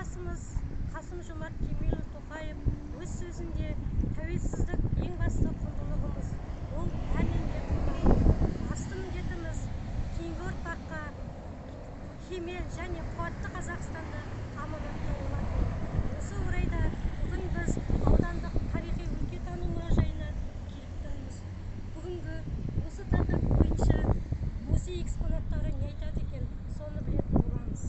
елбасымыз Қасым-Жомарт Кемелұлы Тоқаев өз сөзінде тәуелсіздік ең басты құндылығымыз, ол әлемге қорғау. Басты міндетіміз кейінгі ұрпаққа кемел және қуатты Қазақстанды аманаттау болатын. Осы орайда бүгін біз аудандық тарихи өлкетану мұражайына келіп тұрмыз. Бүгінгі осы тақырып бойынша музей экспонаттары не айтады екен, соны білетін боламыз.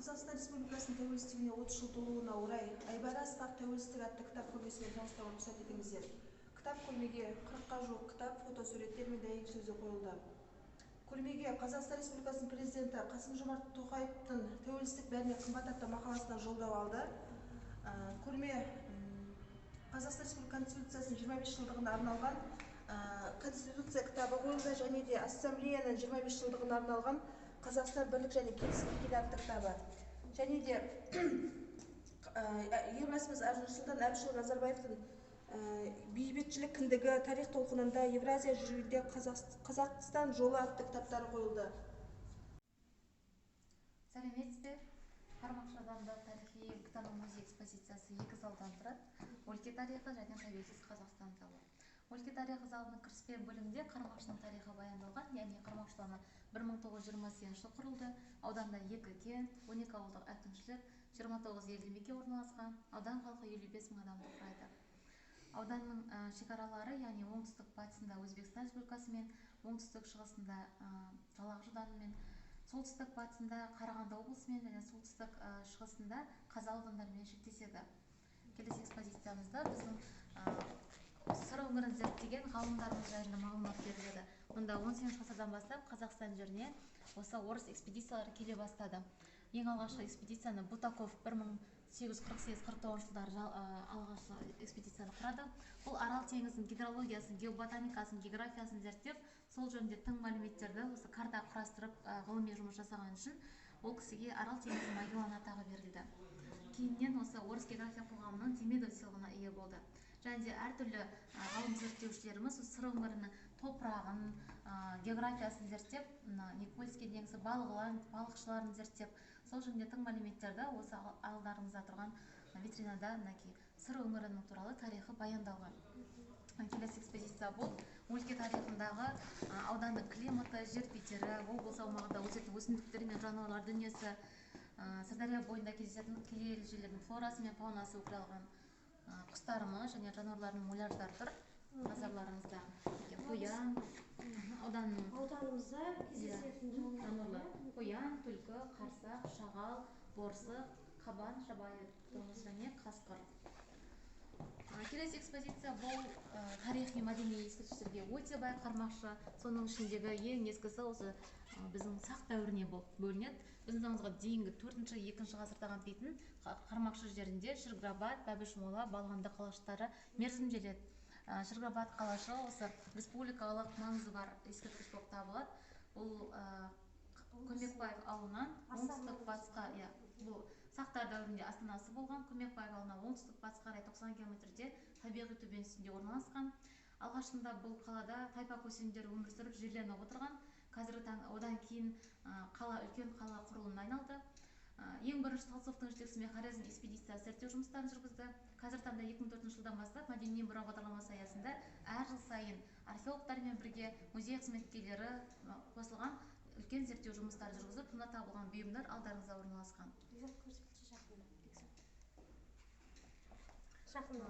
Қазақстан Республикасының тәуелсіздігіне 30 жыл толуына орай Айбары Асқақ тәуелсіздік атты кітап көрмесімен таныстыруға рұқсат етіңіздер. Кітап көрмеге 40-қа жуық кітап, фотосуреттер мен дәйек сөзі қойылды. Көрмеге Қазақстан Республикасының президенті Қасым-Жомарт Тоқаевтың тәуелсіздік бәріне қымбат атты мақаласына жолдау алды. Көрме Қазақстан Республикасы Конституциясының 25 жылдығына арналған Конституция кітабы қойылды, және де Ассамблеяның 25 жылдығына арналған Қазақстан бірлік және келісім атты кітабы. Және де елбасымыз Нұрсұлтан Әбішұлы Назарбаевтың бейбітшілік кіндігі тарих толқынында Евразия жүрегінде Қазақстан жолы атты кітаптары қойылды. Сәлеметсіздер. Қармақшы аудандық тарихи өлкетану музей экспозициясы 2 залдан тұрады. Өлке тарихы және тәуелсіз Қазақстан залы. Өлке тарихы залының кіріспе бөлімінде Қармақшының тарихы баяндалған, яғни Қармақшы ауданы 1928 жылы құрылды. Ауданда 2 кент, 12 ауылдық әкімшілік, 29 елді мекен орналасқан. Аудан халқы 55 мың адамды құрайды. Ауданның шекаралары, яғни оңтүстік батысында Өзбекстан Республикасымен, оңтүстік шығысында Жалағаш ауданымен, солтүстік батысында Қарағанды облысымен және солтүстік шығысында Қазалы аудандарымен шектеседі. Келесі экспозициямызда біздің сыр өңірін зерттеген ғалымдарымыз жайында мағлұмат беріледі. Мұнда 18 ғасырдан бастап Қазақстан жеріне осы орыс экспедициялары келе бастады. Ең алғашқы экспедицияны Бутаков 1848-49 жылдары алғашқы экспедицияны құрады. Бұл Арал теңізінің гидрологиясын, геоботаникасын, географиясын зерттеп, сол жөнінде тың мәліметтерді осы карта құрастырып ғылыми жұмыс жасаған үшін ол кісіге Арал теңізі Магеллан атағы берілді. Кейіннен осы орыс география қоғамының Демидов сыйлығына ие болды. Және де әртүрлі ғалым зерттеушілеріміз сыр өңірінің топырағын, географиясын зерттеп, Никольский теңізі балықшыларын зерттеп, сол жөнінде тың мәліметтерді осы алдарыңызда тұрған витринада сыр өңірінің туралы тарихы баяндалған. Келесі экспозиция бұл өлке тарихындағы ауданның климаты, жер бедері, облыс аумағында өсетін өсімдіктер мен жануарлар дүниесі, Сырдария бойында кездесетін келелі жерлердің флорасы мен фаунасы өкілалған құстарымыз және жануарлардың муляждар тұр. Назарларыңызда қоян, ауданымызда кездесетін жануарлар: қоян, түлкі, қарсақ, шағал, борсық, қабан, жабайы доңыз және қасқыр. Келесі экспозиция бұл тарихи мәдени ескерткіштерге өте бай Қармақшы. Соның ішіндегі ең ескісі осы біздің сақ дәуіріне бөлінеді. Біздің заманымызға дейінгі 4-2 ғасырда қамтитын Қармақшы жерінде Шыргырабад, Бәбіш-Мола, Балғанды қалаштары мерзім желеді. Шыргырабад қалашы осы республикалық маңызы бар ескерткіш болып табылады. Бұл Көмекбаев ауылынан оңтүстік батысқа, бұл сақтар дәуірінде астанасы болған. Көмекбаев ауылынан оңтүстік батысқа қарай 90 км табиғи төбенің үстінде орналасқан. Алғашында бұл қалада тайпа көсемдері өмір сүріп жерленіп отырған. Қазіргі таңда одан кейін үлкен қала құрылымына айналды. Ең бірінші Толстовтың жетекшісімен Хорезм экспедициясы зерттеу жұмыстарын жүргізді. Қазіргі таңда 2004 жылдан бастап мәдени мұра бағдарламасы аясында әр жыл сайын археологтармен бірге музей қызметкерлері қосылған үлкен зерттеу жұмыстары жүргізіп, мұнда табылған бұйымдар алдарыңызда орналасқан. жақында